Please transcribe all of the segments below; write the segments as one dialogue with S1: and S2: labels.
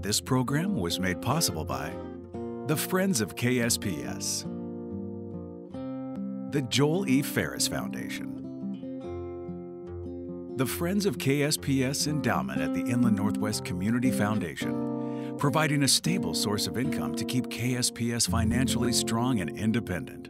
S1: This program was made possible by the Friends of KSPS, the Joel E. Ferris Foundation, the Friends of KSPS Endowment at the Inland Northwest Community Foundation, providing a stable source of income to keep KSPS financially strong and independent.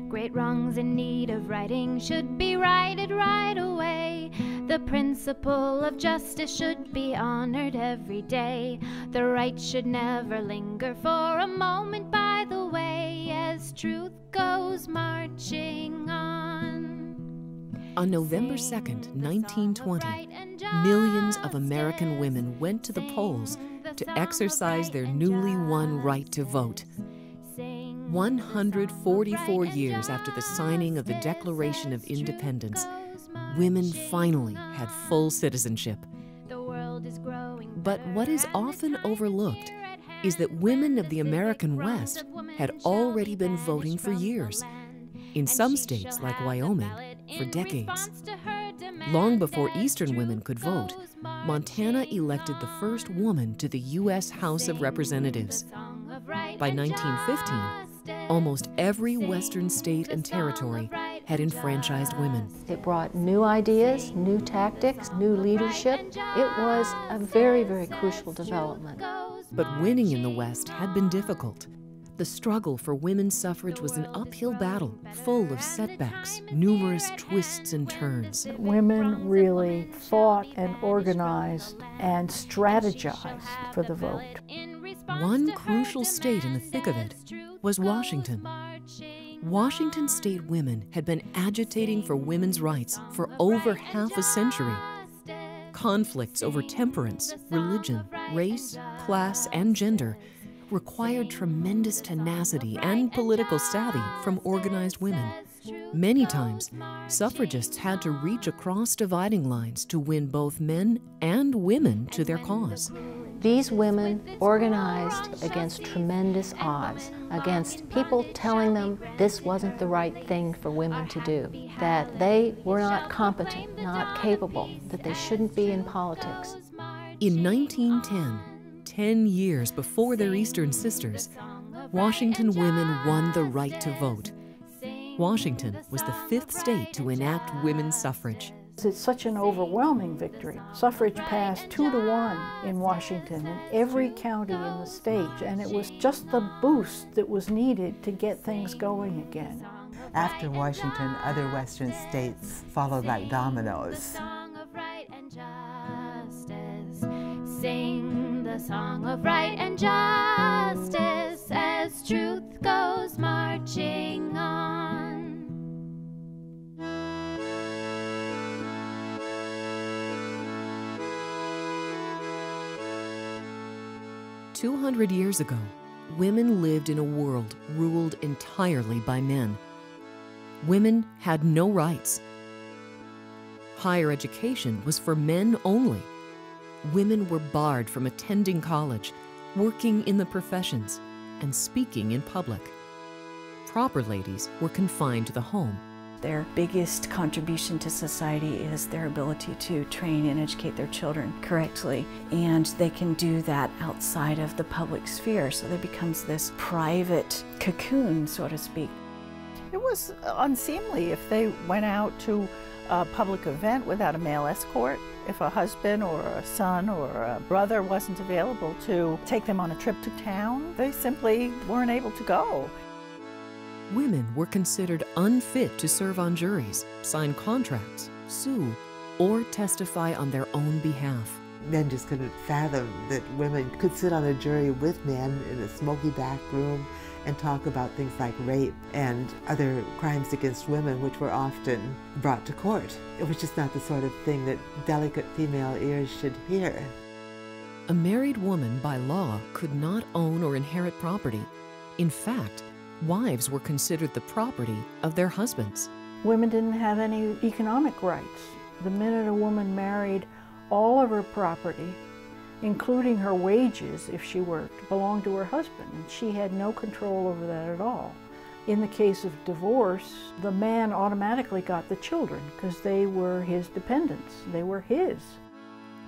S2: Great wrongs in need of righting should be righted right away. The principle of justice should be honored every day. The right should never linger for a moment by the way, as truth goes marching on.
S3: On November 2nd, 1920, millions of American women went to the polls to exercise their newly won right to vote. 144 years after the signing of the Declaration of Independence, women finally had full citizenship. But what is often overlooked is that women of the American West had already been voting for years. In some states, like Wyoming, for decades. Long before Eastern women could vote, Montana elected the first woman to the U.S. House of Representatives. By 1915, almost every Western state and territory had enfranchised women.
S4: It brought new ideas, new tactics, new leadership. It was a very, very crucial development.
S3: But winning in the West had been difficult. The struggle for women's suffrage was an uphill battle, full of setbacks, numerous twists and turns.
S5: Women really fought and organized and strategized for the vote.
S3: One crucial state in the thick of it was Washington. Washington state women had been agitating for women's rights for over half a century. Conflicts over temperance, religion, race, class, and gender required tremendous tenacity and political savvy from organized women. Many times, suffragists had to reach across dividing lines to win both men and women to their cause.
S4: These women organized against tremendous odds, against people telling them this wasn't the right thing for women to do, that they were not competent, not capable, that they shouldn't be in politics.
S3: In 1910, 10 years before their Eastern sisters, Washington women won the right to vote. Washington was the 5th state to enact women's suffrage.
S5: It's such an overwhelming victory. Suffrage passed 2-1 in Washington in every county in the state, and it was just the boost that was needed to get things going again.
S6: After Washington, other Western states followed like dominoes.
S2: Sing the song of right and justice as truth goes marching on.
S3: 200 years ago, women lived in a world ruled entirely by men. Women had no rights. Higher education was for men only. Women were barred from attending college, working in the professions, and speaking in public. Proper ladies were confined to the home.
S7: Their biggest contribution to society is their ability to train and educate their children correctly. And they can do that outside of the public sphere, so there becomes this private cocoon, so to speak.
S8: It was unseemly if they went out to a public event without a male escort. If a husband or a son or a brother wasn't available to take them on a trip to town, they simply weren't able to go.
S3: Women were considered unfit to serve on juries, sign contracts, sue, or testify on their own behalf.
S6: Men just couldn't fathom that women could sit on a jury with men in a smoky back room and talk about things like rape and other crimes against women, which were often brought to court. It was just not the sort of thing that delicate female ears should hear.
S3: A married woman, by law, could not own or inherit property. In fact, wives were considered the property of their husbands.
S5: Women didn't have any economic rights. The minute a woman married, all of her property, including her wages if she worked, belonged to her husband, and she had no control over that at all. In the case of divorce, the man automatically got the children because they were his dependents. They were his.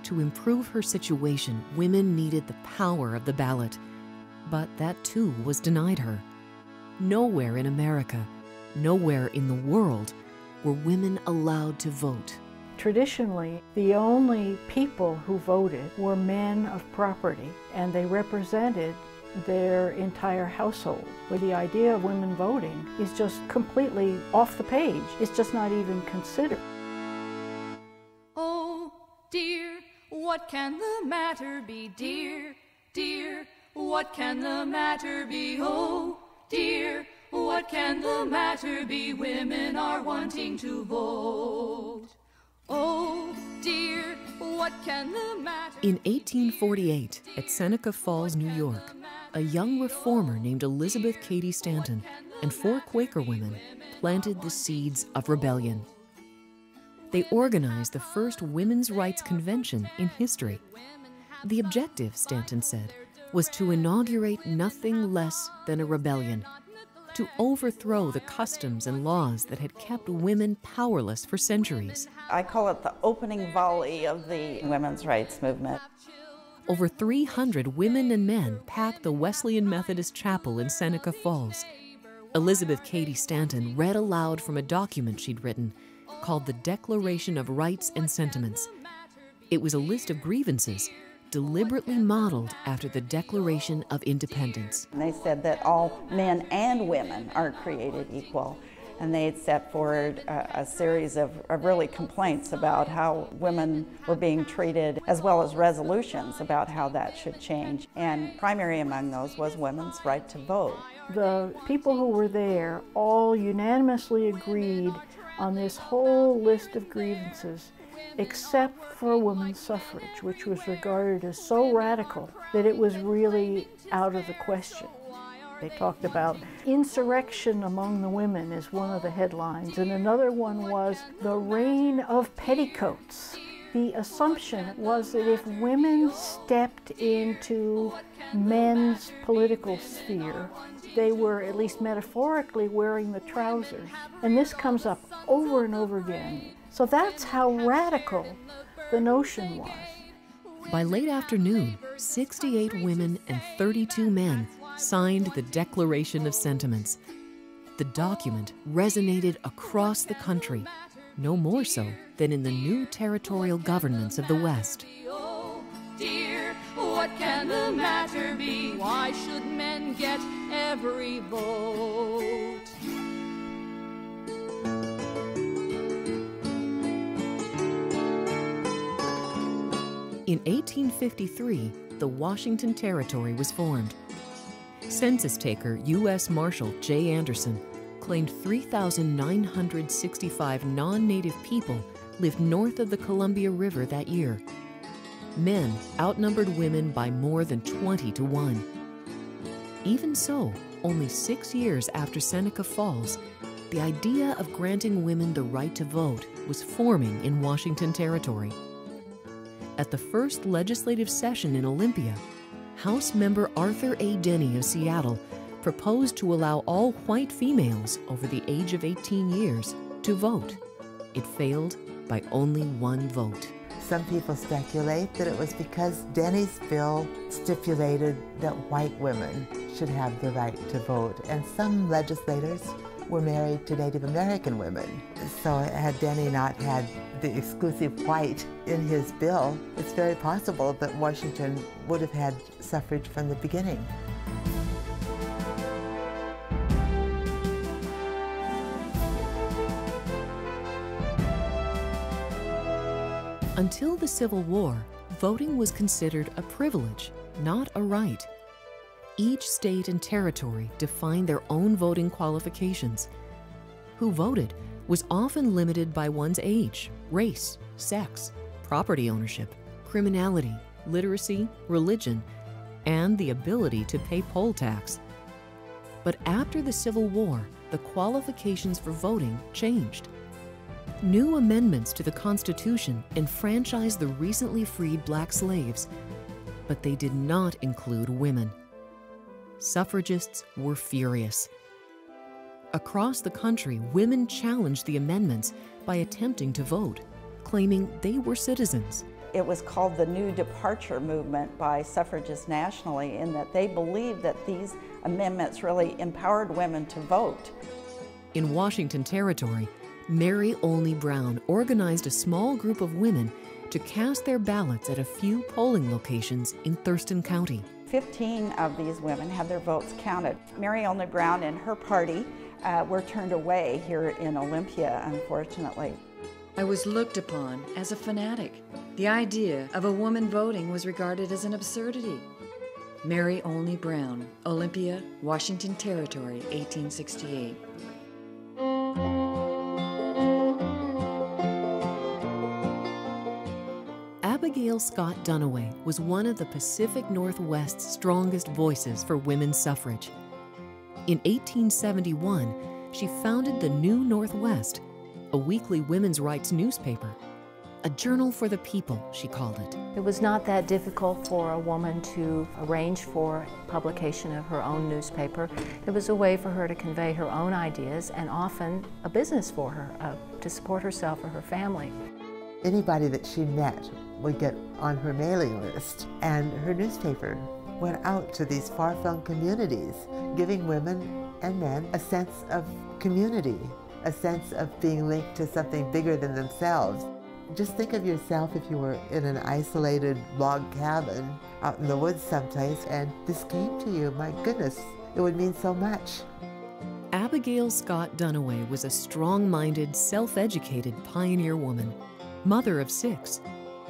S3: To improve her situation, women needed the power of the ballot. But that too was denied her. Nowhere in America, nowhere in the world were women allowed to vote.
S5: Traditionally, the only people who voted were men of property, and they represented their entire household, where the idea of women voting is just completely off the page. It's just not even considered.
S9: Oh, dear, what can the matter be? Dear, dear, what can the matter be? Oh, dear, what can the matter be? Women are wanting to vote. Oh, dear, what can the matter be?
S3: In 1848, at Seneca Falls, New York, a young reformer named Elizabeth Cady Stanton and 4 Quaker women planted the seeds of rebellion. They organized the first women's rights convention in history. The objective, Stanton said, was to inaugurate nothing less than a rebellion, to overthrow the customs and laws that had kept women powerless for centuries.
S10: I call it the opening volley of the women's rights movement.
S3: Over 300 women and men packed the Wesleyan Methodist Chapel in Seneca Falls. Elizabeth Cady Stanton read aloud from a document she'd written called the Declaration of Rights and Sentiments. It was a list of grievances deliberately modeled after the Declaration of Independence.
S10: And they said that all men and women are created equal. And they had set forward a series of really complaints about how women were being treated, as well as resolutions about how that should change. And primary among those was women's right to vote.
S5: The people who were there all unanimously agreed on this whole list of grievances, except for women's suffrage, which was regarded as so radical that it was really out of the question. They talked about insurrection among the women as one of the headlines, and another one was the reign of petticoats. The assumption was that if women stepped into men's political sphere, they were, at least metaphorically, wearing the trousers. And this comes up over and over again. So that's how radical the notion was.
S3: By late afternoon, 68 women and 32 men signed the Declaration of Sentiments. The document resonated across the country, no more so than in the new territorial governments of the West.
S9: Oh, dear, what can the matter be? Why should men get every vote?
S3: In 1853, the Washington Territory was formed. Census taker U.S. Marshal J. Anderson claimed 3,965 non-native people lived north of the Columbia River that year. Men outnumbered women by more than 20 to 1. Even so, only 6 years after Seneca Falls, the idea of granting women the right to vote was forming in Washington Territory. At the first legislative session in Olympia, House member Arthur A. Denny of Seattle proposed to allow all white females over the age of 18 years to vote. It failed by only 1 vote.
S6: Some people speculate that it was because Denny's bill stipulated that white women should have the right to vote, and some legislators were married to Native American women. So had Denny not had the exclusive white in his bill, it's very possible that Washington would have had suffrage from the beginning.
S3: Until the Civil War, voting was considered a privilege, not a right. Each state and territory defined their own voting qualifications. Who voted was often limited by one's age, race, sex, property ownership, criminality, literacy, religion, and the ability to pay poll tax. But after the Civil War, the qualifications for voting changed. New amendments to the Constitution enfranchised the recently freed black slaves, but they did not include women. Suffragists were furious. Across the country, women challenged the amendments by attempting to vote, claiming they were citizens.
S10: It was called the New Departure Movement by suffragists nationally, in that they believed that these amendments really empowered women to vote.
S3: In Washington Territory, Mary Olney Brown organized a small group of women to cast their ballots at a few polling locations in Thurston County.
S10: 15 of these women had their votes counted. Mary Olney Brown and her party were turned away here in Olympia, unfortunately.
S11: I was looked upon as a fanatic. The idea of a woman voting was regarded as an absurdity. Mary Olney Brown, Olympia, Washington Territory, 1868.
S3: Abigail Scott Duniway was one of the Pacific Northwest's strongest voices for women's suffrage. In 1871, she founded the New Northwest, a weekly women's rights newspaper. A journal for the people, she called it.
S4: It was not that difficult for a woman to arrange for publication of her own newspaper. It was a way for her to convey her own ideas, and often a business for her, to support herself or her family.
S6: Anybody that she met would get on her mailing list, and her newspaper went out to these far-flung communities, giving women and men a sense of community, a sense of being linked to something bigger than themselves. Just think of yourself if you were in an isolated log cabin out in the woods someplace, and this came to you. My goodness, it would mean so much.
S3: Abigail Scott Duniway was a strong-minded, self-educated pioneer woman, mother of 6,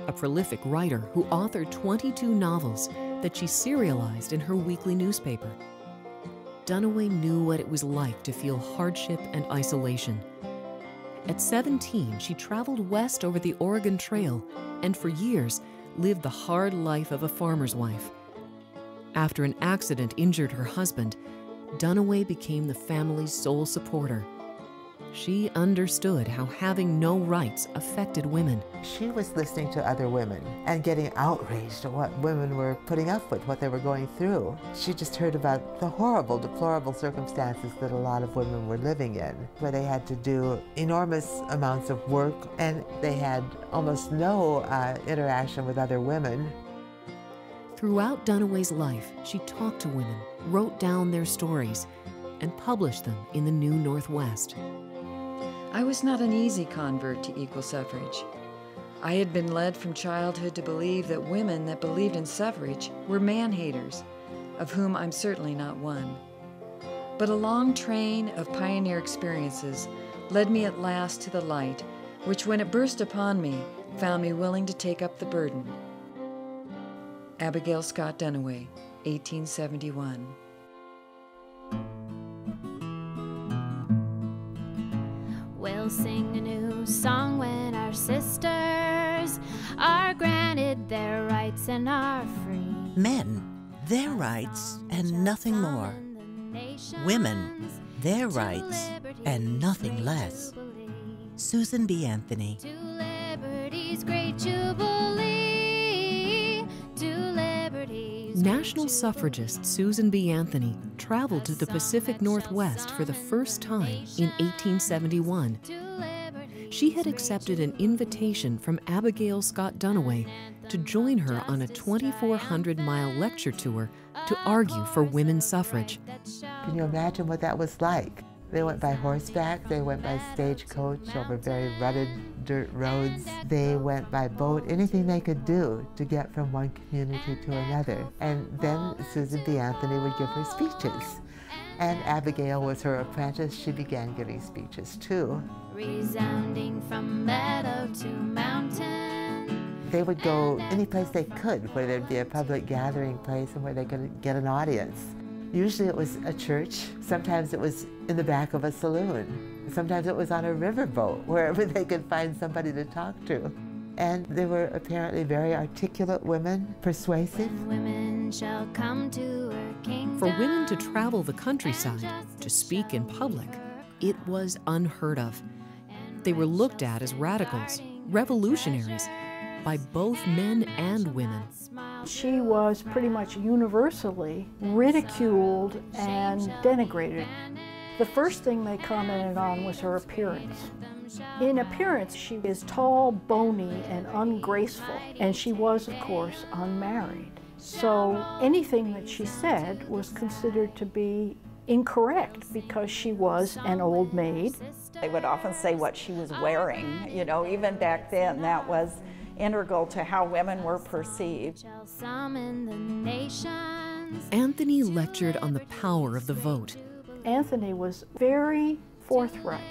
S3: a prolific writer who authored 22 novels that she serialized in her weekly newspaper. Duniway knew what it was like to feel hardship and isolation. At 17, she traveled west over the Oregon Trail and for years lived the hard life of a farmer's wife. After an accident injured her husband, Duniway became the family's sole supporter. She understood how having no rights affected women.
S6: She was listening to other women and getting outraged at what women were putting up with, what they were going through. She just heard about the horrible, deplorable circumstances that a lot of women were living in, where they had to do enormous amounts of work and they had almost no interaction with other women.
S3: Throughout Duniway's life, she talked to women, wrote down their stories, and published them in the New Northwest.
S11: I was not an easy convert to equal suffrage. I had been led from childhood to believe that women that believed in suffrage were man-haters, of whom I'm certainly not one. But a long train of pioneer experiences led me at last to the light, which when it burst upon me, found me willing to take up the burden. Abigail Scott Duniway, 1871.
S2: We'll sing a new song when our sisters are granted their rights and are free.
S12: Men, their rights and nothing more. Women, their rights and nothing less. Susan B. Anthony.
S2: To liberty's great jubilee, to liberty's
S3: National suffragist Susan B. Anthony traveled to the Pacific Northwest for the first time in 1871. She had accepted an invitation from Abigail Scott Duniway to join her on a 2,400-mile lecture tour to argue for women's suffrage.
S6: Can you imagine what that was like? They went by horseback, they went by stagecoach over very rutted dirt roads. They went by boat, anything they could do to get from one community to another. And then Susan B. Anthony would give her speeches. And Abigail was her apprentice. She began giving speeches too.
S2: resounding from meadow to mountain.
S6: They would go any place they could where there'd be a public gathering place and where they could get an audience. Usually it was a church, sometimes it was in the back of a saloon, sometimes it was on a riverboat, wherever they could find somebody to talk to. And they were apparently very articulate women, persuasive.
S2: Women shall come to her kingdom.
S3: For women to travel the countryside, to speak in public, It was unheard of. They were looked at as radicals, revolutionaries, by both men and women.
S5: She was pretty much universally ridiculed and denigrated. The first thing they commented on was her appearance. In appearance, she is tall, bony, and ungraceful, and she was, of course, unmarried. So anything that she said was considered to be incorrect because she was an old maid.
S10: They would often say what she was wearing. You know, even back then, that was integral to how women were perceived.
S3: Anthony lectured on the power of the vote.
S5: Anthony was very forthright.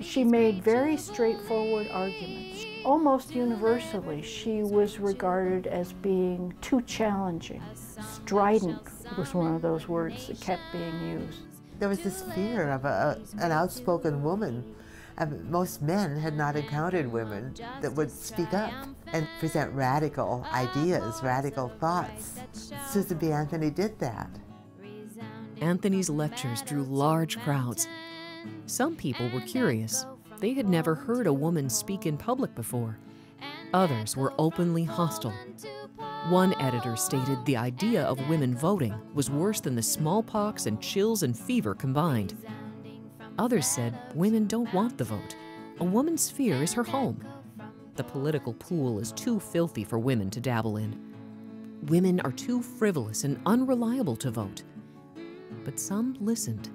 S5: She made very straightforward arguments. Almost universally, she was regarded as being too challenging. Strident was one of those words that kept being used.
S6: There was this fear of an outspoken woman. Most men had not encountered women that would speak up and present radical ideas, radical thoughts. Susan B. Anthony did that.
S3: Anthony's lectures drew large crowds. Some people were curious. They had never heard a woman speak in public before. Others were openly hostile. One editor stated the idea of women voting was worse than the smallpox and chills and fever combined. Others said women don't want the vote. A woman's sphere is her home. The political pool is too filthy for women to dabble in. Women are too frivolous and unreliable to vote. But some listened,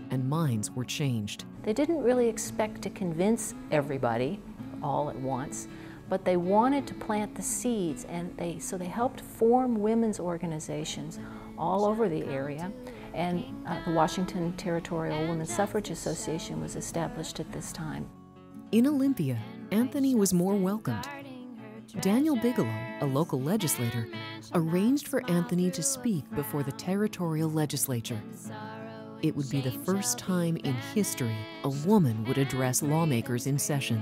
S3: and minds were changed.
S4: They didn't really expect to convince everybody all at once, but they wanted to plant the seeds, and so they helped form women's organizations all over the area. And the Washington Territorial Women's Suffrage Association was established at this time.
S3: In Olympia, Anthony was more welcomed. Daniel Bigelow, a local legislator, arranged for Anthony to speak before the territorial legislature. It would be the first time in history a woman would address lawmakers in session.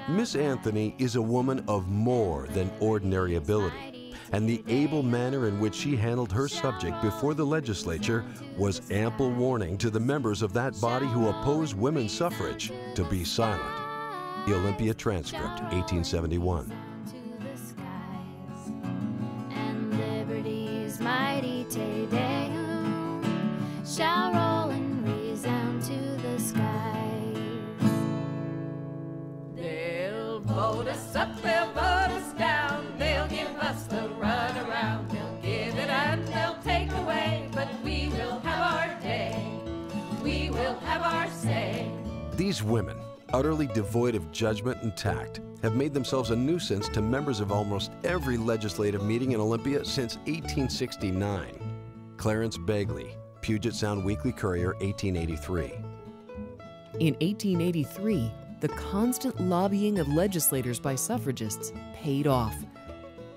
S13: Miss Anthony is a woman of more than ordinary ability, and the able manner in which she handled her subject before the legislature was ample warning to the members of that body who opposed women's suffrage to be silent. The Olympia Transcript, 1871.
S2: Mighty Te Deum shall roll and resound to the skies.
S9: They'll vote us up, they'll vote us down, they'll give us the run around, they'll give it and they'll take away, but we will have our day, we will have our say.
S13: These women, utterly devoid of judgment and tact, have made themselves a nuisance to members of almost every legislative meeting in Olympia since 1869. Clarence Begley, Puget Sound Weekly Courier, 1883.
S3: In 1883, the constant lobbying of legislators by suffragists paid off.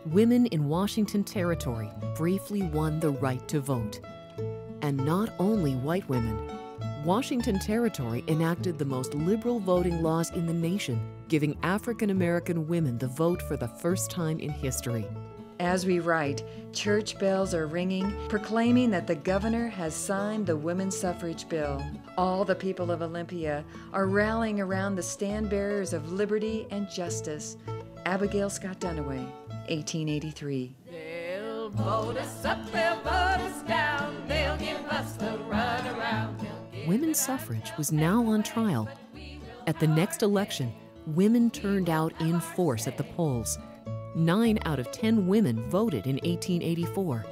S3: Women in Washington Territory briefly won the right to vote. And not only white women. Washington Territory enacted the most liberal voting laws in the nation, giving African American women the vote for the first time in history.
S11: As we write, church bells are ringing, proclaiming that the governor has signed the women's suffrage bill. All the people of Olympia are rallying around the stand-bearers of liberty and justice. Abigail Scott Duniway, 1883.
S9: They'll vote us up, they'll vote us down, they'll give us the run around.
S3: Women's suffrage was now on trial. At the next election, women turned out in force at the polls. 9 out of 10 women voted in 1884.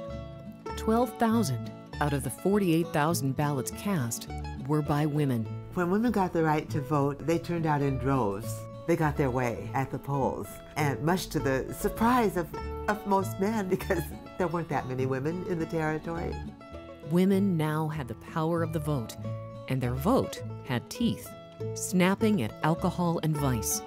S3: 12,000 out of the 48,000 ballots cast were by women.
S6: When women got the right to vote, they turned out in droves. They got their way at the polls, and much to the surprise of most men, because there weren't that many women in the territory.
S3: Women now had the power of the vote, and their vote had teeth, snapping at alcohol and vice.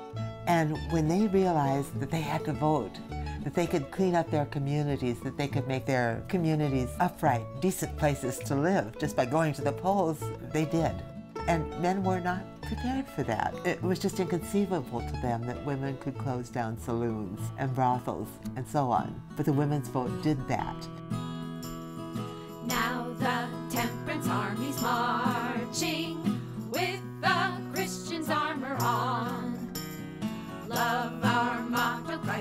S6: And when they realized that they had to vote, that they could clean up their communities, that they could make their communities upright, decent places to live just by going to the polls, they did. And men were not prepared for that. It was just inconceivable to them that women could close down saloons and brothels and so on. But the women's vote did that.
S9: Now the Temperance Army's marching with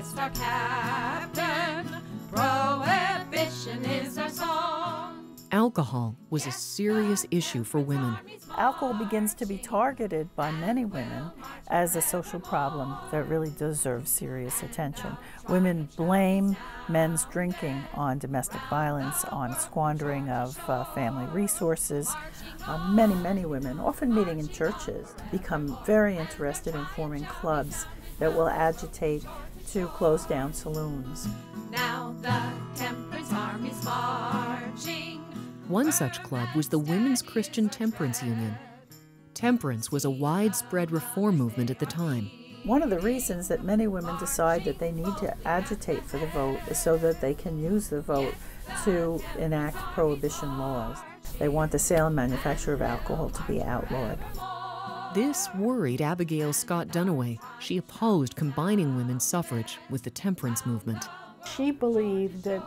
S9: Christ our captain, prohibition is our song.
S3: Alcohol was a serious issue for women.
S8: Alcohol begins to be targeted by many women as a social problem that really deserves serious attention. Women blame men's drinking on domestic violence, on squandering of family resources. Many women, often meeting in churches, become very interested in forming clubs that will agitate to close down saloons.
S9: Now the Temperance Army's marching.
S3: One such club was the Women's Christian Temperance Union. Temperance was a widespread reform movement at the time.
S8: One of the reasons that many women decide that they need to agitate for the vote is so that they can use the vote to enact prohibition laws. They want the sale and manufacture of alcohol to be outlawed.
S3: This worried Abigail Scott Duniway. She opposed combining women's suffrage with the temperance movement.
S5: She believed that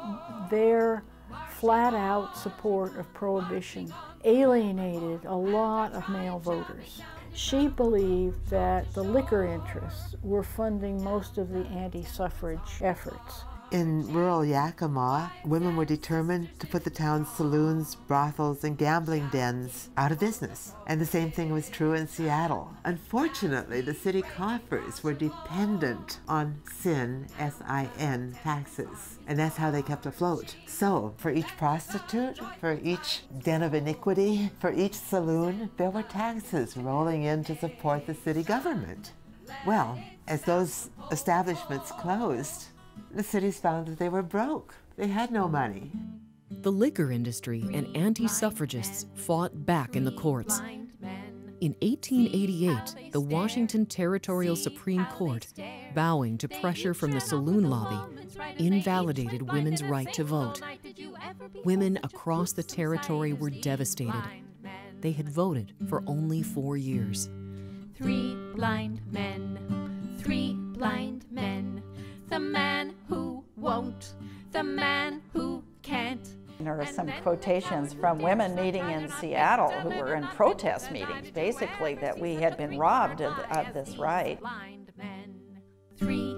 S5: their flat-out support of prohibition alienated a lot of male voters. She believed that the liquor interests were funding most of the anti-suffrage efforts.
S6: In rural Yakima, women were determined to put the town's saloons, brothels, and gambling dens out of business. And the same thing was true in Seattle. Unfortunately, the city coffers were dependent on sin, S-I-N, taxes. And that's how they kept afloat. So, for each prostitute, for each den of iniquity, for each saloon, there were taxes rolling in to support the city government. Well, as those establishments closed, the cities found that they were broke. They had no money.
S3: The liquor industry and anti-suffragists fought back in the courts. In 1888, the Washington Territorial Supreme Court, bowing to pressure from the saloon lobby, invalidated women's right to vote. Women across the territory were devastated. They had voted for only 4 years.
S2: 3 blind men, 3 blind men. The man who won't, the man who can't.
S10: There are some quotations from women meeting in Seattle who were in protest meetings, basically, that we had been robbed of this right.
S2: 3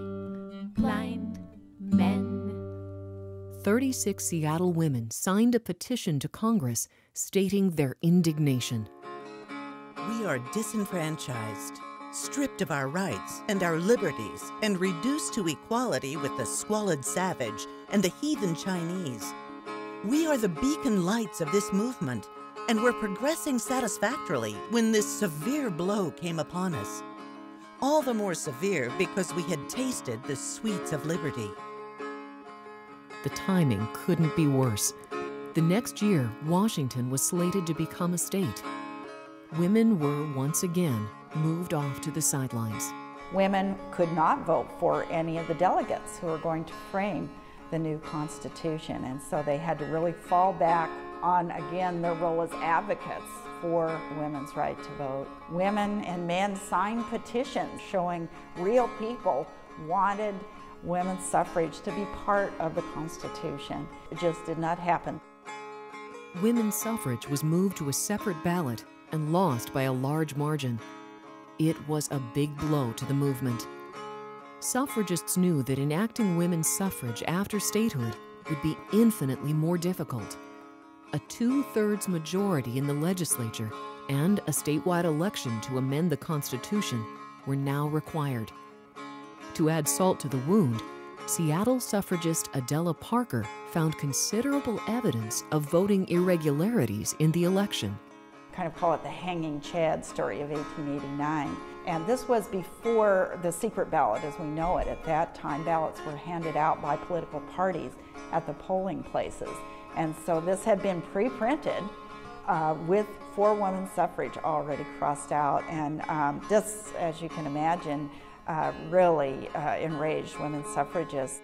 S2: blind men.
S3: 36 Seattle women signed a petition to Congress stating their indignation.
S12: We are disenfranchised, stripped of our rights and our liberties, and reduced to equality with the squalid savage and the heathen Chinese. We are the beacon lights of this movement, and were progressing satisfactorily when this severe blow came upon us. All the more severe because we had tasted the sweets of liberty.
S3: The timing couldn't be worse. The next year, Washington was slated to become a state. Women were once again moved off to the sidelines.
S10: Women could not vote for any of the delegates who were going to frame the new Constitution, and so they had to really fall back on, again, their role as advocates for women's right to vote. Women and men signed petitions showing real people wanted women's suffrage to be part of the Constitution. It just did not happen.
S3: Women's suffrage was moved to a separate ballot and lost by a large margin. It was a big blow to the movement. Suffragists knew that enacting women's suffrage after statehood would be infinitely more difficult. A 2/3 majority in the legislature and a statewide election to amend the Constitution were now required. To add salt to the wound, Seattle suffragist Adela Parker found considerable evidence of voting irregularities in the election.
S10: Kind of call it the hanging Chad story of 1889. And this was before the secret ballot as we know it. At that time, ballots were handed out by political parties at the polling places. And so this had been pre-printed with for women's suffrage already crossed out. And this, as you can imagine, really enraged women's suffragists.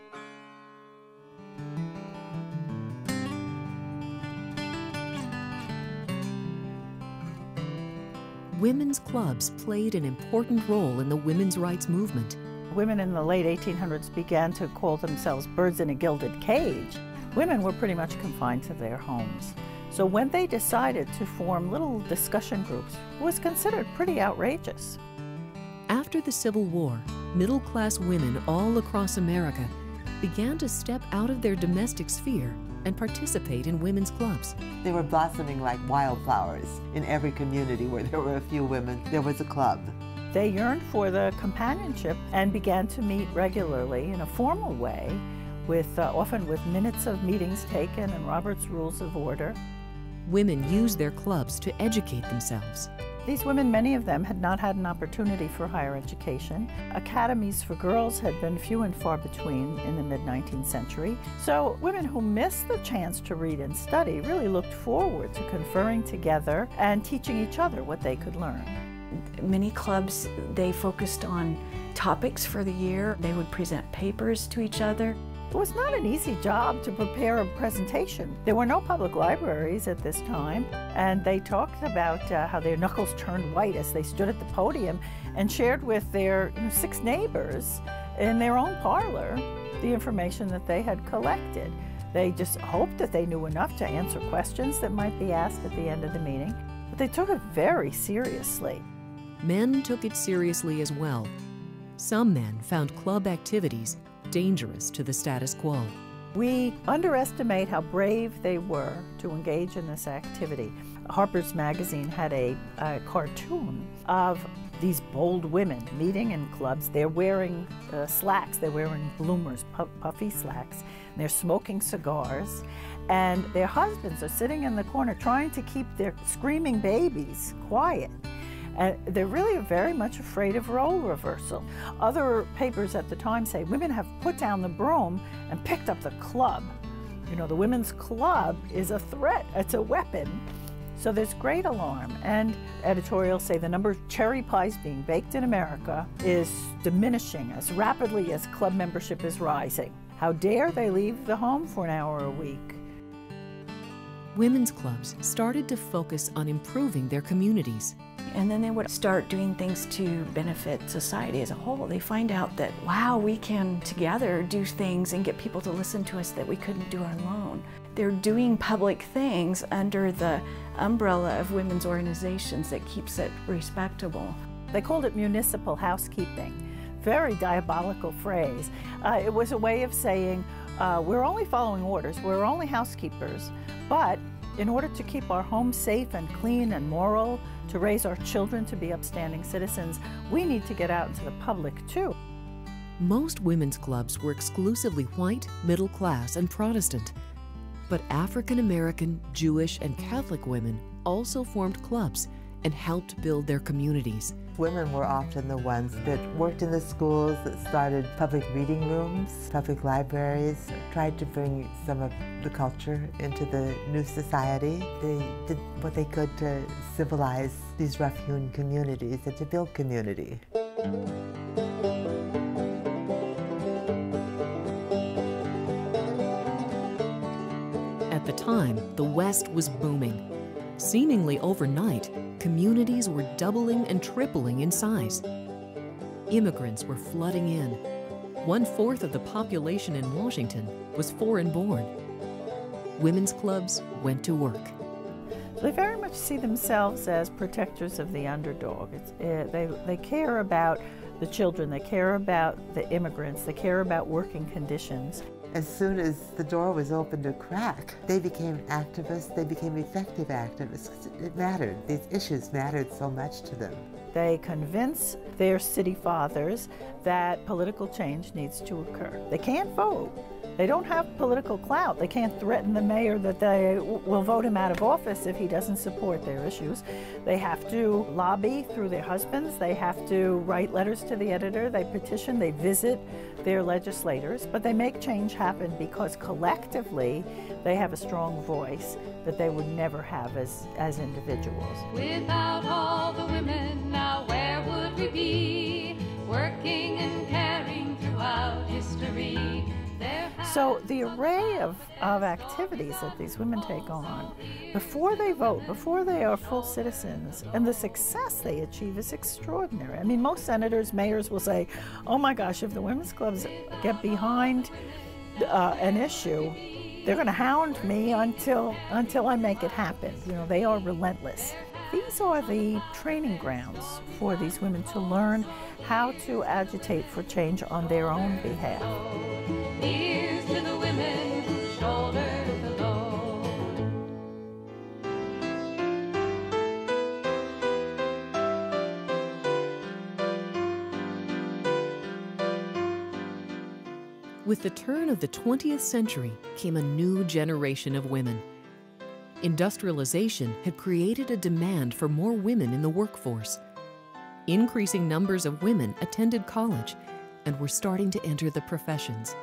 S3: Women's clubs played an important role in the women's rights movement.
S8: Women in the late 1800s began to call themselves birds in a gilded cage. Women were pretty much confined to their homes. So when they decided to form little discussion groups, it was considered pretty outrageous.
S3: After the Civil War, middle-class women all across America began to step out of their domestic sphere and participate in women's clubs.
S6: They were blossoming like wildflowers. In every community where there were a few women, there was a club.
S8: They yearned for the companionship and began to meet regularly in a formal way, often with minutes of meetings taken and Robert's Rules of Order.
S3: Women used their clubs to educate themselves.
S8: These women, many of them, had not had an opportunity for higher education. Academies for girls had been few and far between in the mid-19th century. So women who missed the chance to read and study really looked forward to conferring together and teaching each other what they could learn.
S7: Many clubs, they focused on topics for the year. They would present papers to each other.
S8: It was not an easy job to prepare a presentation. There were no public libraries at this time, and they talked about how their knuckles turned white as they stood at the podium and shared with their 6 neighbors in their own parlor the information that they had collected. They just hoped that they knew enough to answer questions that might be asked at the end of the meeting, but they took it very seriously.
S3: Men took it seriously as well. Some men found club activities dangerous to the status quo.
S8: We underestimate how brave they were to engage in this activity. Harper's Magazine had a cartoon of these bold women meeting in clubs. They're wearing slacks, they're wearing bloomers, puffy slacks, and they're smoking cigars, and their husbands are sitting in the corner trying to keep their screaming babies quiet. And they're really very much afraid of role reversal. Other papers at the time say women have put down the broom and picked up the club. You know, the women's club is a threat, it's a weapon. So there's great alarm. And editorials say the number of cherry pies being baked in America is diminishing as rapidly as club membership is rising. How dare they leave the home for an hour a week?
S3: Women's clubs started to focus on improving their communities.
S7: And then they would start doing things to benefit society as a whole. They find out that, wow, we can together do things and get people to listen to us that we couldn't do alone. They're doing public things under the umbrella of women's organizations that keeps it respectable.
S8: They called it municipal housekeeping. Very diabolical phrase. It was a way of saying, we're only following orders, we're only housekeepers, but in order to keep our homes safe and clean and moral, to raise our children to be upstanding citizens, we need to get out into the public too.
S3: Most women's clubs were exclusively white, middle class, and Protestant. But African American, Jewish, and Catholic women also formed clubs and helped build their communities.
S6: Women were often the ones that worked in the schools, that started public reading rooms, public libraries, tried to bring some of the culture into the new society. They did what they could to civilize these rough-hewn communities and to build community.
S3: At the time, the West was booming. Seemingly overnight, communities were doubling and tripling in size. Immigrants were flooding in. 1/4 of the population in Washington was foreign-born. Women's clubs went to work.
S8: They very much see themselves as protectors of the underdog. They care about the children, they care about the immigrants, they care about working conditions.
S6: As soon as the door was opened a crack, they became activists, they became effective activists. It mattered. These issues mattered so much to them.
S8: They convince their city fathers that political change needs to occur. They can't vote. They don't have political clout. They can't threaten the mayor that they will vote him out of office if he doesn't support their issues. They have to lobby through their husbands. They have to write letters to the editor. They petition. They visit their legislators. But they make change happen because collectively they have a strong voice that they would never have as individuals.
S9: Without all the women, now where would we be? Working and caring throughout history.
S8: So the array of activities that these women take on before they vote, before they are full citizens, and the success they achieve is extraordinary. I mean, most senators, mayors will say, oh my gosh, if the women's clubs get behind an issue, they're going to hound me until I make it happen. You know, they are relentless. These are the training grounds for these women to learn how to agitate for change on their own behalf.
S9: Here's to the women who shoulder the load.
S3: With the turn of the 20th century came a new generation of women. Industrialization had created a demand for more women in the workforce. Increasing numbers of women attended college and were starting to enter the professions.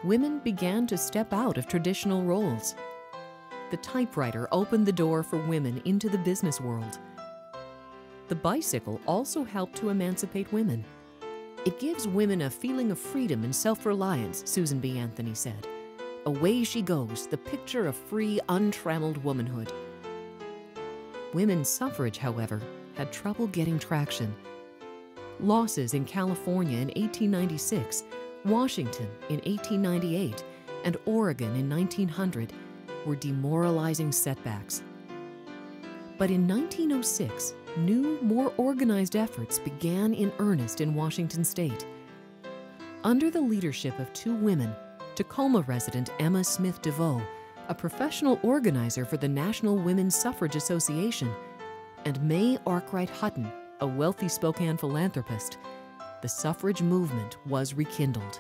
S3: Women began to step out of traditional roles. The typewriter opened the door for women into the business world. The bicycle also helped to emancipate women. It gives women a feeling of freedom and self-reliance, Susan B. Anthony said. Away she goes, the picture of free, untrammeled womanhood. Women's suffrage, however, had trouble getting traction. Losses in California in 1896, Washington in 1898, and Oregon in 1900 were demoralizing setbacks. But in 1906, new, more organized efforts began in earnest in Washington state. Under the leadership of two women, Tacoma resident Emma Smith DeVoe, a professional organizer for the National Women's Suffrage Association, and May Arkwright Hutton, a wealthy Spokane philanthropist, the suffrage movement was rekindled.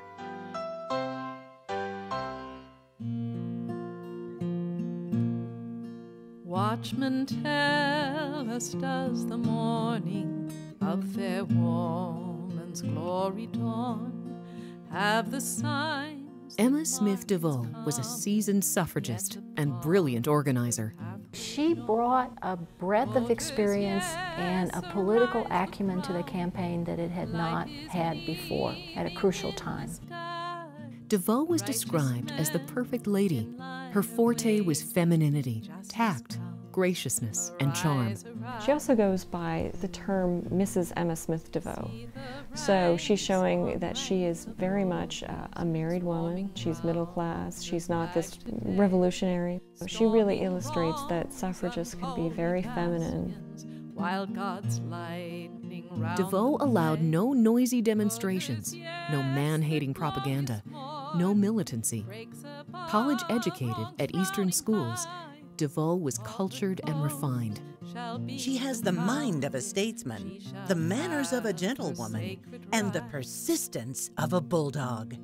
S14: Watchmen tell us, does the morning of fair woman's glory dawn? Have the signs.
S3: Emma Smith DeVoe was a seasoned suffragist and brilliant organizer.
S4: She brought a breadth of experience and a political acumen to the campaign that it had not had before at a crucial time.
S3: DeVoe was described as the perfect lady. Her forte was femininity, tact, graciousness, and charm.
S15: She also goes by the term Mrs. Emma Smith DeVoe. So she's showing that she is very much a married woman. She's middle class. She's not this revolutionary. She really illustrates that suffragists could be very feminine.
S3: DeVoe allowed no noisy demonstrations, no man-hating propaganda, no militancy. College-educated at Eastern schools, DeVoe was cultured and refined.
S12: She has the mind of a statesman, the manners of a gentlewoman, and the persistence of a bulldog.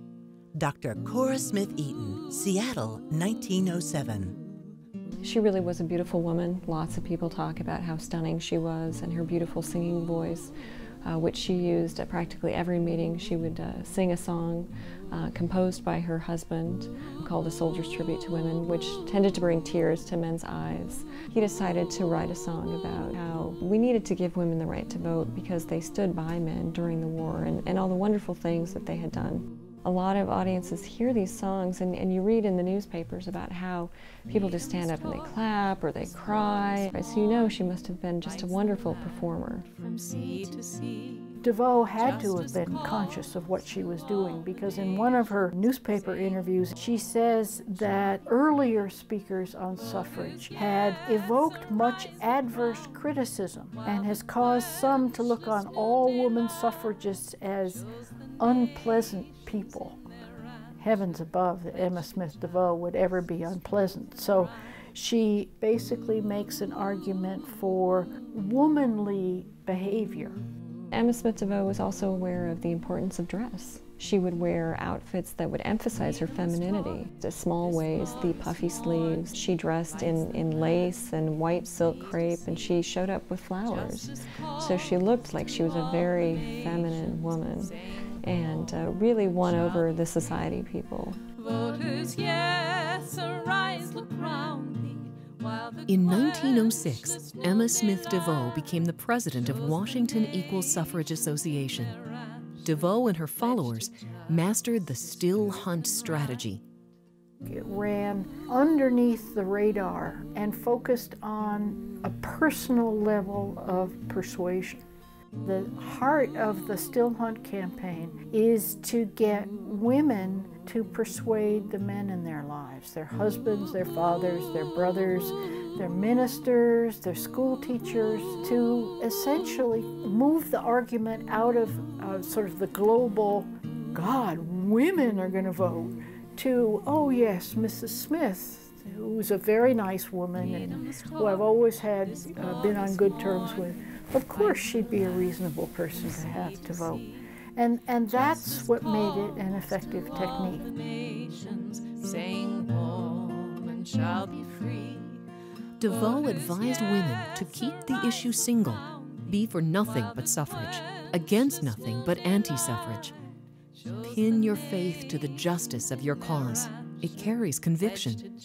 S12: Dr. Cora Smith Eaton, Seattle, 1907.
S15: She really was a beautiful woman. Lots of people talk about how stunning she was and her beautiful singing voice, which she used at practically every meeting. She would sing a song composed by her husband called A Soldier's Tribute to Women, which tended to bring tears to men's eyes. He decided to write a song about how we needed to give women the right to vote because they stood by men during the war and all the wonderful things that they had done. A lot of audiences hear these songs and you read in the newspapers about how people just stand up and they clap or they cry. So you know she must have been just a wonderful performer.
S14: From sea to sea.
S5: DeVoe had to have been conscious of what she was doing because in one of her newspaper interviews, she says that earlier speakers on suffrage had evoked much adverse criticism and has caused some to look on all women suffragists as unpleasant people. Heavens above that Emma Smith DeVoe would ever be unpleasant. So she basically makes an argument for womanly behavior.
S15: Emma Smith DeVoe was also aware of the importance of dress. She would wear outfits that would emphasize her femininity. The small waist, the puffy sleeves. She dressed in lace and white silk crepe, and she showed up with flowers. So she looked like she was a very feminine woman and really won over the society people.
S14: Voters, yes, arise, look round thee.
S3: In 1906, Emma Smith DeVoe became the president of Washington Equal Suffrage Association. DeVoe and her followers mastered the still hunt strategy.
S5: It ran underneath the radar and focused on a personal level of persuasion. The heart of the still hunt campaign is to get women to persuade the men in their lives, their husbands, their fathers, their brothers, their ministers, their school teachers, to essentially move the argument out of sort of the global, God, women are going to vote, to, oh yes, Mrs. Smith, who's a very nice woman and who I've always had been on good terms with. Of course she'd be a reasonable person to have to vote. And that's what made it an effective technique.
S3: DeVoe advised women to keep the issue single, be for nothing but suffrage, against nothing but anti-suffrage. Pin your faith to the justice of your cause. It carries conviction.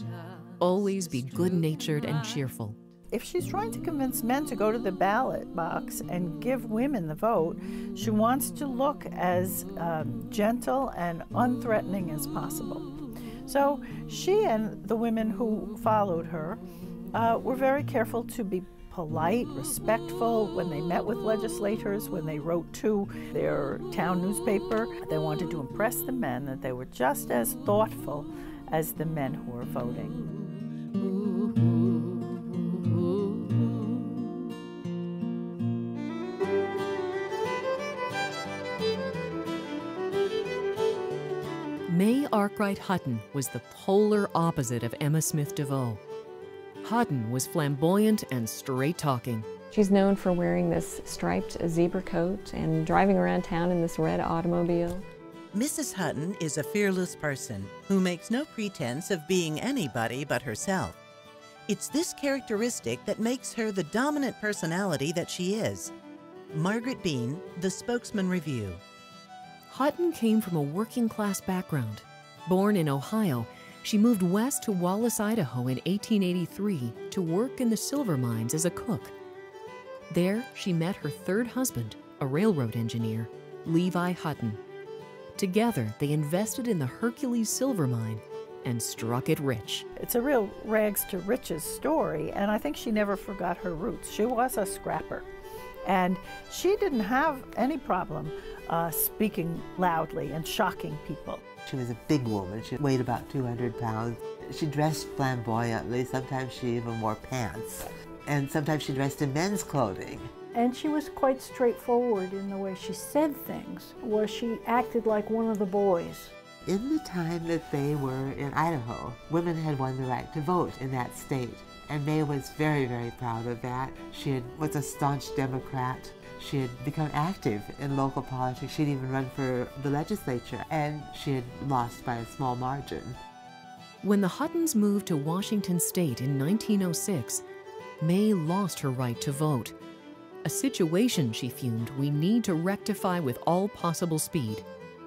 S3: Always be good-natured and cheerful.
S8: If she's trying to convince men to go to the ballot box and give women the vote, she wants to look as gentle and unthreatening as possible. So she and the women who followed her were very careful to be polite, respectful when they met with legislators, when they wrote to their town newspaper. They wanted to impress the men that they were just as thoughtful as the men who were voting.
S3: May Arkwright Hutton was the polar opposite of Emma Smith DeVoe. Hutton was flamboyant and straight-talking.
S15: She's known for wearing this striped zebra coat and driving around town in this red automobile.
S12: Mrs. Hutton is a fearless person who makes no pretense of being anybody but herself. It's this characteristic that makes her the dominant personality that she is. Margaret Bean, The Spokesman Review.
S3: Hutton came from a working-class background. Born in Ohio, she moved west to Wallace, Idaho in 1883 to work in the silver mines as a cook. There, she met her third husband, a railroad engineer, Levi Hutton. Together, they invested in the Hercules silver mine and struck it rich.
S8: It's a real rags to riches story, and I think she never forgot her roots. She was a scrapper, and she didn't have any problem speaking loudly and shocking people.
S6: She was a big woman. She weighed about 200 pounds. She dressed flamboyantly. Sometimes she even wore pants. And sometimes she dressed in men's clothing.
S5: And she was quite straightforward in the way she said things, was she acted like one of the boys.
S6: In the time that they were in Idaho, women had won the right to vote in that state. And May was very, very proud of that. She was a staunch Democrat. She had become active in local politics. She'd even run for the legislature, and she had lost by a small margin.
S3: When the Huttons moved to Washington State in 1906, May lost her right to vote. A situation, she fumed, we need to rectify with all possible speed.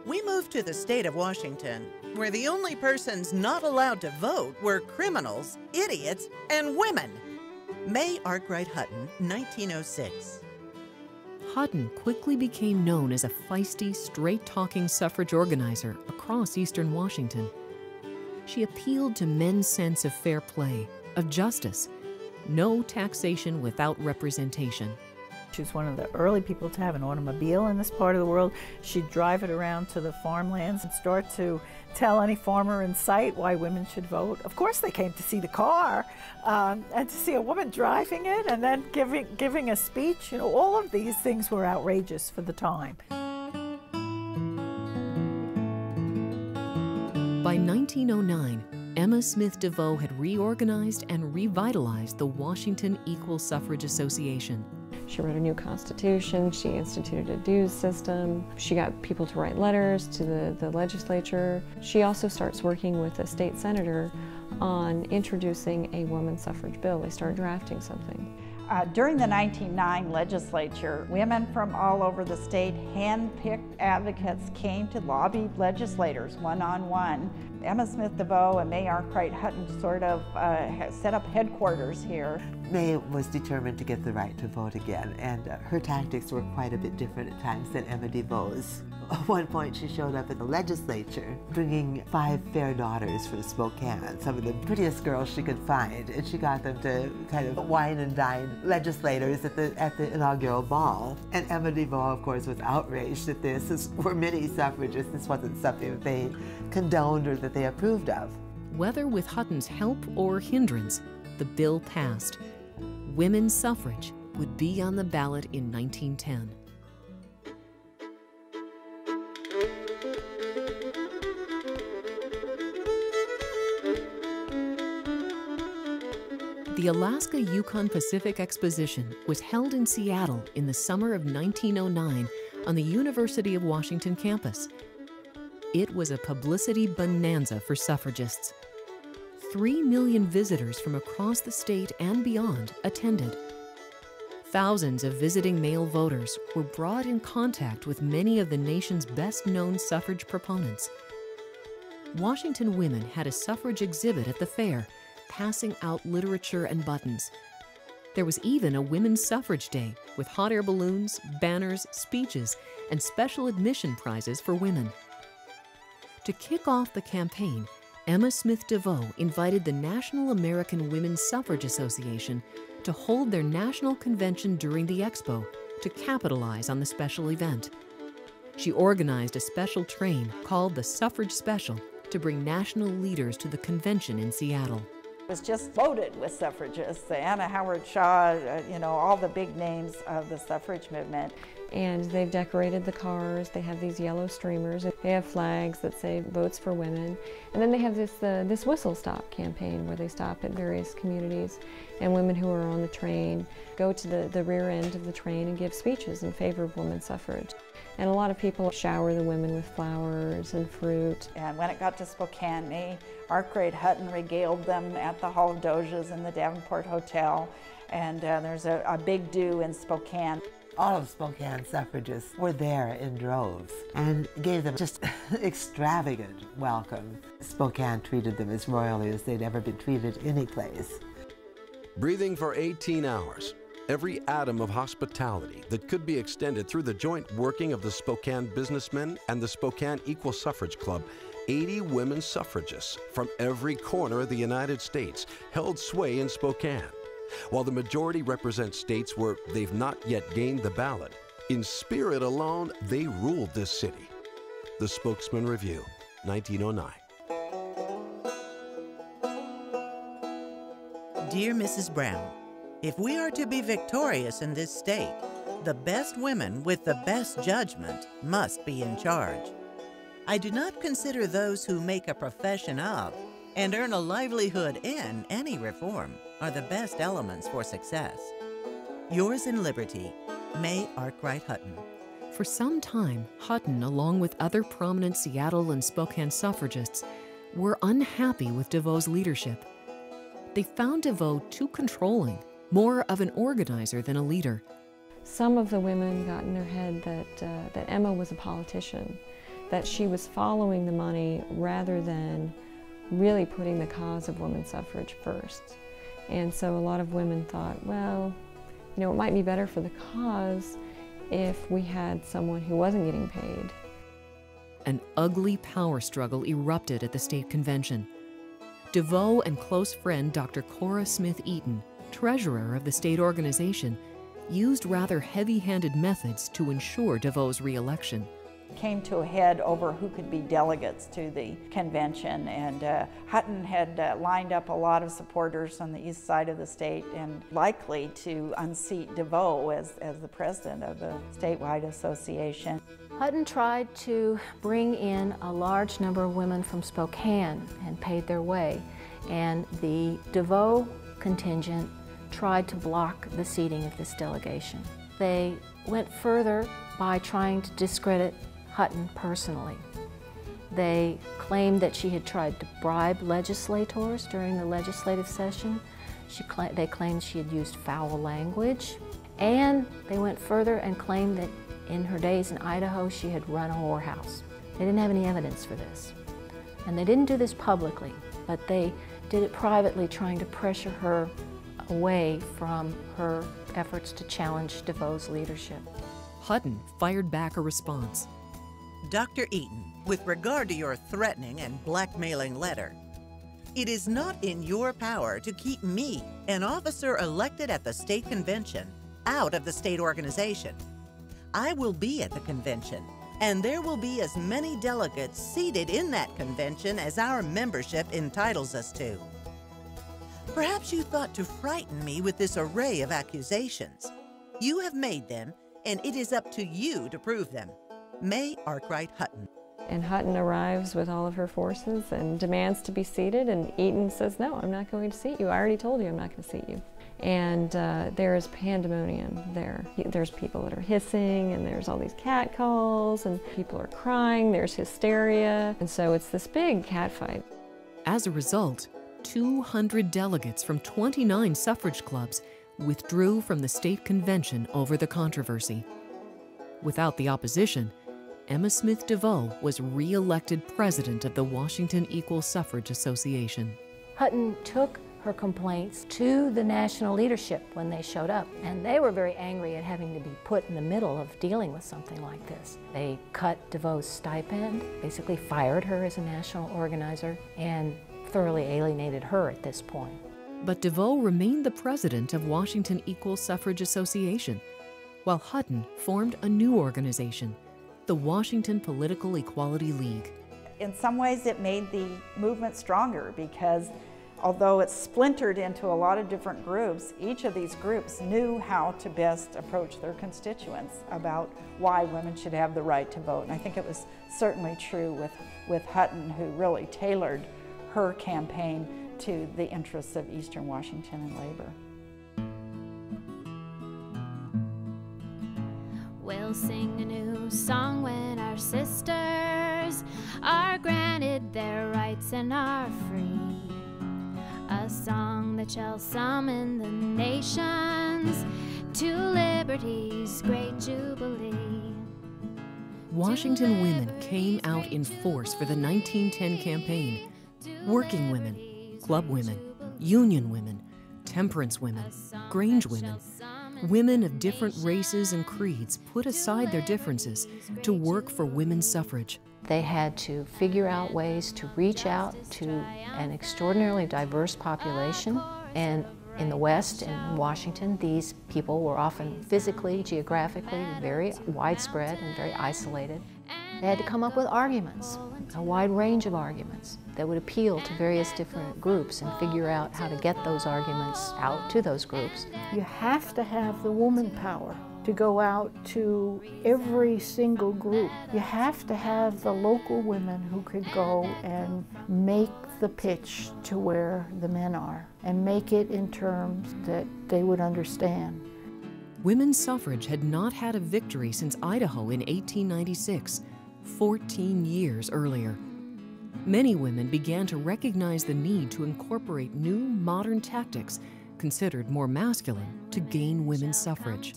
S12: We moved to the state of Washington, where the only persons not allowed to vote were criminals, idiots, and women. May Arkwright Hutton, 1906.
S3: Hutton quickly became known as a feisty, straight-talking suffrage organizer across eastern Washington. She appealed to men's sense of fair play, of justice, no taxation without representation.
S8: She was one of the early people to have an automobile in this part of the world. She'd drive it around to the farmlands and start to tell any farmer in sight why women should vote. Of course they came to see the car and to see a woman driving it and then giving a speech. You know, all of these things were outrageous for the time.
S3: By 1909, Emma Smith DeVoe had reorganized and revitalized the Washington Equal Suffrage Association.
S15: She wrote a new constitution, she instituted a dues system, she got people to write letters to the legislature. She also starts working with a state senator on introducing a women's suffrage bill. They start drafting something.
S10: During the 1909 legislature, women from all over the state, hand-picked advocates, came to lobby legislators one-on-one. Emma Smith DeVoe and May Arkwright Hutton sort of set up headquarters here.
S6: May was determined to get the right to vote again, and her tactics were quite a bit different at times than Emma DeVoe's. At one point, she showed up at the legislature bringing 5 fair daughters from Spokane, some of the prettiest girls she could find, and she got them to kind of wine and dine legislators at the inaugural ball. And Emma DeVoe, of course, was outraged at this. As were many suffragists, this wasn't something that they condoned or that they approved of.
S3: Whether with Hutton's help or hindrance, the bill passed. Women's suffrage would be on the ballot in 1910. The Alaska-Yukon Pacific Exposition was held in Seattle in the summer of 1909 on the University of Washington campus. It was a publicity bonanza for suffragists. 3 million visitors from across the state and beyond attended. Thousands of visiting male voters were brought in contact with many of the nation's best-known suffrage proponents. Washington women had a suffrage exhibit at the fair, passing out literature and buttons. There was even a Women's Suffrage Day with hot air balloons, banners, speeches, and special admission prizes for women. To kick off the campaign, Emma Smith DeVoe invited the National American Women's Suffrage Association to hold their national convention during the expo to capitalize on the special event. She organized a special train called the Suffrage Special to bring national leaders to the convention in Seattle.
S10: It was just loaded with suffragists, Anna Howard Shaw, you know, all the big names of the suffrage movement.
S15: And they've decorated the cars. They have these yellow streamers. They have flags that say votes for women. And then they have this whistle stop campaign where they stop at various communities, and women who are on the train go to the rear end of the train and give speeches in favor of women's suffrage. And a lot of people shower the women with flowers and fruit.
S10: And when it got to Spokane, our great Hutton regaled them at the Hall of Doges in the Davenport Hotel. And there's a big do in Spokane.
S6: All of Spokane's suffragists were there in droves and gave them just extravagant welcome. Spokane treated them as royally as they'd ever been treated any place.
S13: Breathing for 18 hours. Every atom of hospitality that could be extended through the joint working of the Spokane businessmen and the Spokane Equal Suffrage Club. 80 women suffragists from every corner of the United States held sway in Spokane. While the majority represent states where they've not yet gained the ballot, in spirit alone, they ruled this city. The Spokesman Review, 1909.
S12: Dear Mrs. Brown, if we are to be victorious in this state, the best women with the best judgment must be in charge. I do not consider those who make a profession of and earn a livelihood in any reform are the best elements for success. Yours in liberty, May Arkwright Hutton.
S3: For some time, Hutton, along with other prominent Seattle and Spokane suffragists, were unhappy with DeVoe's leadership. They found DeVoe too controlling, more of an organizer than a leader.
S15: Some of the women got in their head that Emma was a politician, that she was following the money rather than really putting the cause of women's suffrage first. And so a lot of women thought, well, you know, it might be better for the cause if we had someone who wasn't getting paid.
S3: An ugly power struggle erupted at the state convention. DeVoe and close friend Dr. Cora Smith Eaton, treasurer of the state organization, used rather heavy-handed methods to ensure DeVoe's re-election.
S10: Came to a head over who could be delegates to the convention, and Hutton had lined up a lot of supporters on the east side of the state and likely to unseat DeVoe as the president of the statewide association.
S4: Hutton tried to bring in a large number of women from Spokane and paid their way, and the DeVoe contingent tried to block the seating of this delegation. They went further by trying to discredit Hutton personally. They claimed that she had tried to bribe legislators during the legislative session. They claimed she had used foul language. And they went further and claimed that in her days in Idaho, she had run a whorehouse. They didn't have any evidence for this. And they didn't do this publicly, but they did it privately, trying to pressure her away from her efforts to challenge DeVoe's leadership.
S3: Hutton fired back a response.
S12: Dr. Eaton, with regard to your threatening and blackmailing letter, it is not in your power to keep me, an officer elected at the state convention, out of the state organization. I will be at the convention, and there will be as many delegates seated in that convention as our membership entitles us to. Perhaps you thought to frighten me with this array of accusations. You have made them, and it is up to you to prove them. May Arkwright Hutton.
S15: And Hutton arrives with all of her forces and demands to be seated, and Eaton says, no, I'm not going to seat you. I already told you I'm not going to seat you. And there is pandemonium there. There's people that are hissing, and there's all these cat calls, and people are crying, there's hysteria. And so it's this big cat fight.
S3: As a result, 200 delegates from 29 suffrage clubs withdrew from the state convention over the controversy. Without the opposition, Emma Smith DeVoe was re-elected president of the Washington Equal Suffrage Association.
S4: Hutton took her complaints to the national leadership when they showed up, and they were very angry at having to be put in the middle of dealing with something like this. They cut DeVoe's stipend, basically fired her as a national organizer, and thoroughly alienated her at this point.
S3: But DeVoe remained the president of Washington Equal Suffrage Association, while Hutton formed a new organization, the Washington Political Equality League.
S10: In some ways it made the movement stronger because although it's splintered into a lot of different groups, each of these groups knew how to best approach their constituents about why women should have the right to vote. And I think it was certainly true with Hutton, who really tailored her campaign to the interests of Eastern Washington and labor.
S2: We'll sing a new song when our sisters are granted their rights and are free. A song that shall summon the nations to liberty's great jubilee.
S3: Washington women came out in force for the 1910 campaign. Working women, club women, union women, temperance women, Grange women, women of different races and creeds put aside their differences to work for women's suffrage.
S4: They had to figure out ways to reach out to an extraordinarily diverse population, and in the West and in Washington, these people were often physically, geographically very widespread and very isolated. They had to come up with arguments, a wide range of arguments that would appeal to various different groups and figure out how to get those arguments out to those groups.
S5: You have to have the woman power to go out to every single group. You have to have the local women who could go and make the pitch to where the men are and make it in terms that they would understand.
S3: Women's suffrage had not had a victory since Idaho in 1896, 14 years earlier. Many women began to recognize the need to incorporate new modern tactics considered more masculine to gain women's suffrage.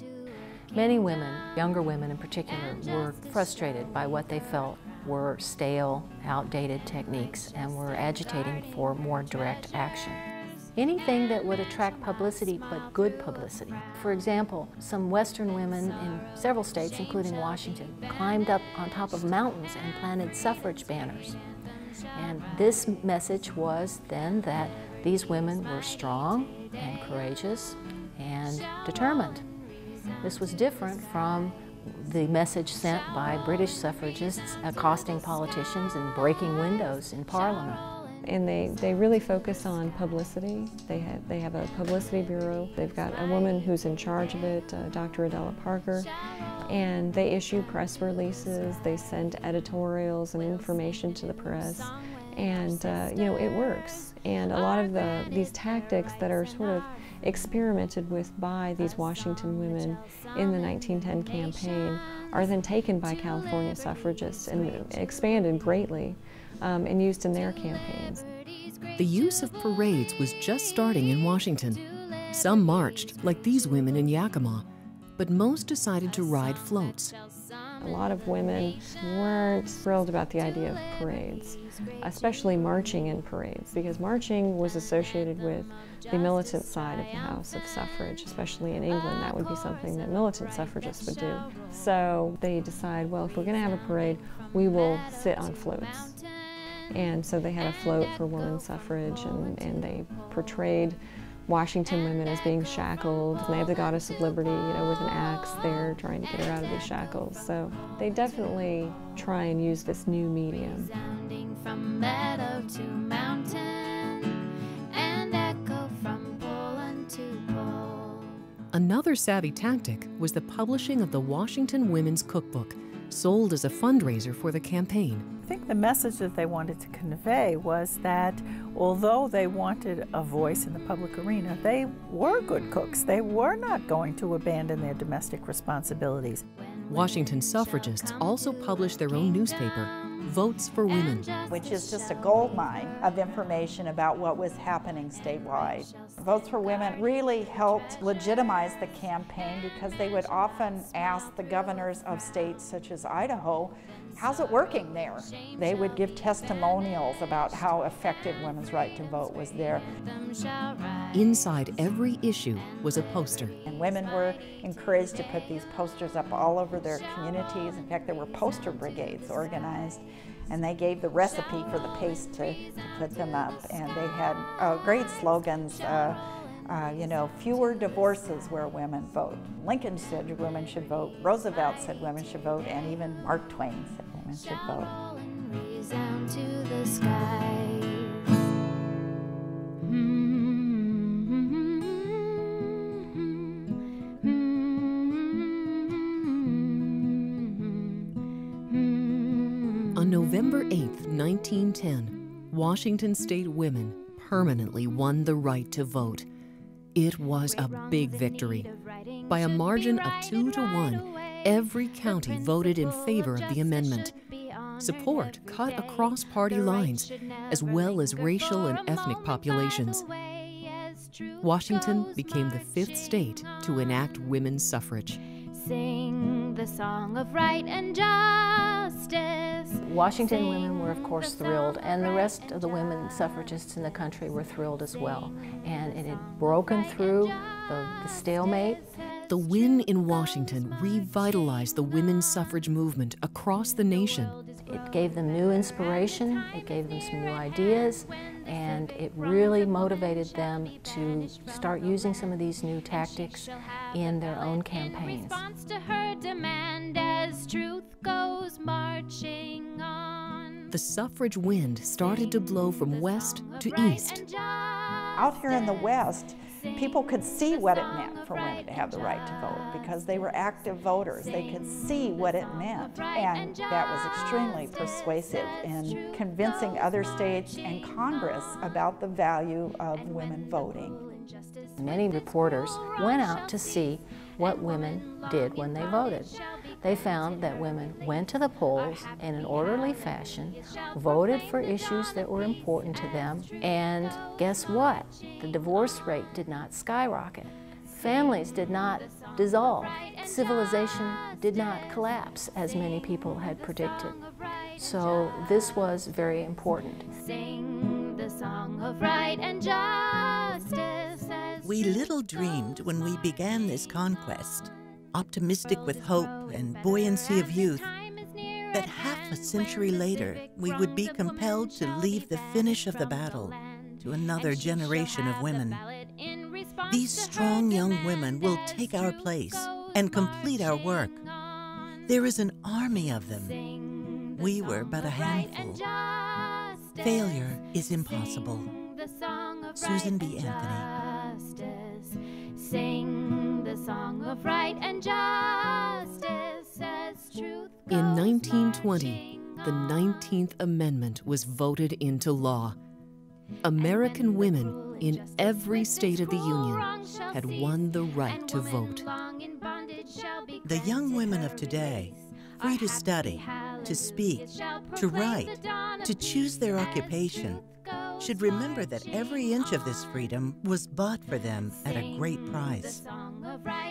S4: Many women, younger women in particular, were frustrated by what they felt were stale, outdated techniques and were agitating for more direct action. Anything that would attract publicity, but good publicity. For example, some Western women in several states, including Washington, climbed up on top of mountains and planted suffrage banners. And this message was then that these women were strong and courageous and determined. This was different from the message sent by British suffragists accosting politicians and breaking windows in Parliament.
S15: And they really focus on publicity. They have a publicity bureau. They've got a woman who's in charge of it, Dr. Adela Parker, and they issue press releases. They send editorials and information to the press, and you know, it works. And a lot of these tactics that are sort of experimented with by these Washington women in the 1910 campaign are then taken by California suffragists and expanded greatly and used in their campaigns.
S3: The use of parades was just starting in Washington. Some marched, like these women in Yakima, but most decided to ride floats.
S15: A lot of women weren't thrilled about the idea of parades, especially marching in parades, because marching was associated with the militant side of the house of suffrage, especially in England. That would be something that militant suffragists would do. So they decide, well, if we're going to have a parade, we will sit on floats. And so they had a float for women's suffrage, and they portrayed Washington women as being shackled, and they have the goddess of liberty, with an axe there trying to get her out of these shackles. So they definitely try and use this new medium.
S2: From meadow to mountain, and echo from pole unto pole.
S3: Another savvy tactic was the publishing of the Washington Women's Cookbook, sold as a fundraiser for the campaign.
S8: I think the message that they wanted to convey was that although they wanted a voice in the public arena, they were good cooks. They were not going to abandon their domestic responsibilities.
S3: Washington suffragists also published their own newspaper, Votes for Women,
S10: which is just a goldmine of information about what was happening statewide. Votes for Women really helped legitimize the campaign because they would often ask the governors of states such as Idaho, how's it working there? They would give testimonials about how effective women's right to vote was there.
S3: Inside every issue was a poster.
S10: And women were encouraged to put these posters up all over their communities. In fact, there were poster brigades organized, and they gave the recipe for the paste to put them up. And they had great slogans, fewer divorces where women vote. Lincoln said women should vote, Roosevelt said women should vote, and even Mark Twain said women should vote.
S2: Resound to the skies.
S3: On November 8th, 1910, Washington state women permanently won the right to vote. It was a big victory. By a margin of 2-1, every county voted in favor of the amendment. Support cut across party lines, as well as racial and ethnic populations. Washington became the 5th state to enact women's suffrage.
S2: Sing the song of right and justice.
S4: Washington women were, of course, thrilled, and the rest of the women suffragists in the country were thrilled as well. And it had broken through the stalemate.
S3: The win in Washington revitalized the women's suffrage movement across the nation.
S4: It gave them new inspiration, it gave them some new ideas, and it really motivated them to start using some of these new tactics in their own campaigns.
S2: In response to her demand, as truth goes marching on.
S3: The suffrage wind started to blow from west to east.
S10: Out here in the West, people could see what it meant for women to have the right to vote because they were active voters. They could see what it meant, and that was extremely persuasive in convincing other states and Congress about the value of women voting.
S4: Many reporters went out to see what women did when they voted. They found that women went to the polls in an orderly fashion, voted for issues that were important to them, and guess what? The divorce rate did not skyrocket. Families did not dissolve. Civilization did not collapse as many people had predicted. So this was very important.
S2: Sing the song of right and justice.
S12: We little dreamed when we began this conquest, optimistic with hope and buoyancy of youth, that half a century later we would be compelled to leave the finish of the battle to another generation of women. These strong young women will take our place and complete our work. There is an army of them. We were but a handful. Failure is impossible. Susan B. Anthony.
S2: Sing the song of right and justice as truth.
S3: In 1920, the 19th Amendment was voted into law. American women in every state of the Union had won the right to vote.
S12: The young women of today, free to study, to speak, to write, to choose their occupation, should remember that every inch of this freedom was bought for them at a great price.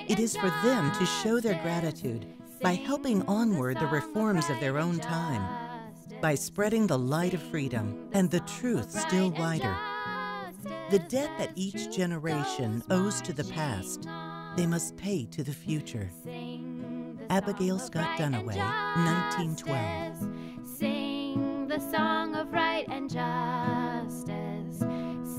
S12: It is for them to show their gratitude by helping onward the reforms of their own time, by spreading the light of freedom and the truth still wider. The debt that each generation owes to the past, they must pay to the future. Abigail Scott Duniway, 1912.
S2: Sing the song of right and justice.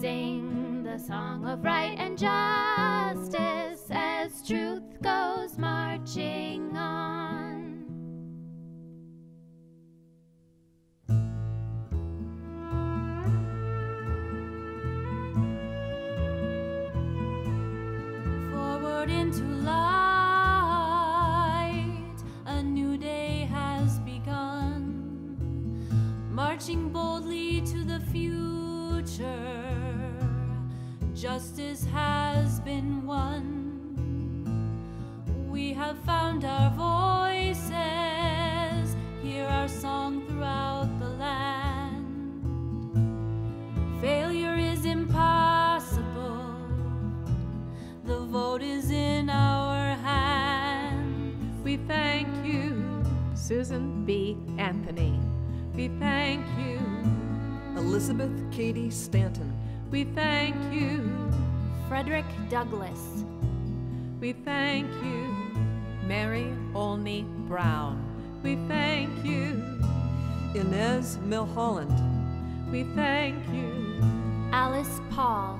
S2: Sing the song of right and justice as truth goes marching on.
S9: Forward into light, a new day has begun, marching boldly to the future. Justice has been won. We have found our voices, hear our song throughout the land. Failure is impossible. The vote is in our hands.
S16: We thank you, Susan B. Anthony. We thank you,
S17: Elizabeth Cady Stanton.
S16: We thank you,
S2: Frederick Douglass.
S16: We thank you,
S17: Mary Olney Brown.
S16: We thank you,
S17: Inez Milholland.
S16: We thank you,
S2: Alice Paul.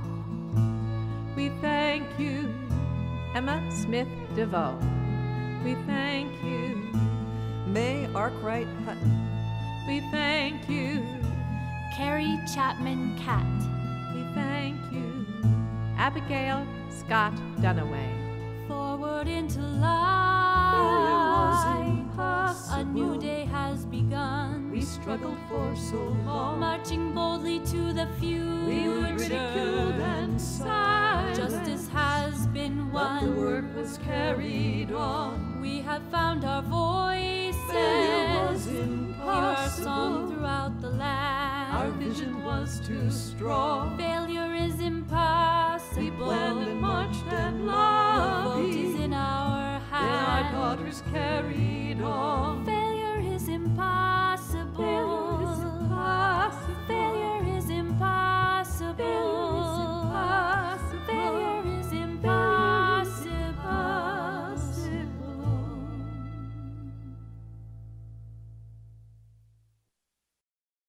S16: We thank you,
S17: Emma Smith DeVoe.
S16: We thank you,
S17: May Arkwright Hutton.
S16: We thank you,
S2: Carrie Chapman Catt.
S16: We thank you,
S17: Abigail Scott Duniway.
S9: Forward into light, a new day has begun.
S17: We struggled for so long,
S9: marching boldly to the future.
S17: We were ridiculed and silent.
S9: Justice has been won,
S17: but the work was carried on.
S9: We have found our voices.
S17: Failure was impossible.
S9: Hear our song throughout the land.
S17: Our vision was too strong.
S9: Failure is impossible.
S17: We planned and marched and lobbied.
S9: The vote is in our hands.
S17: Then our daughters carried on.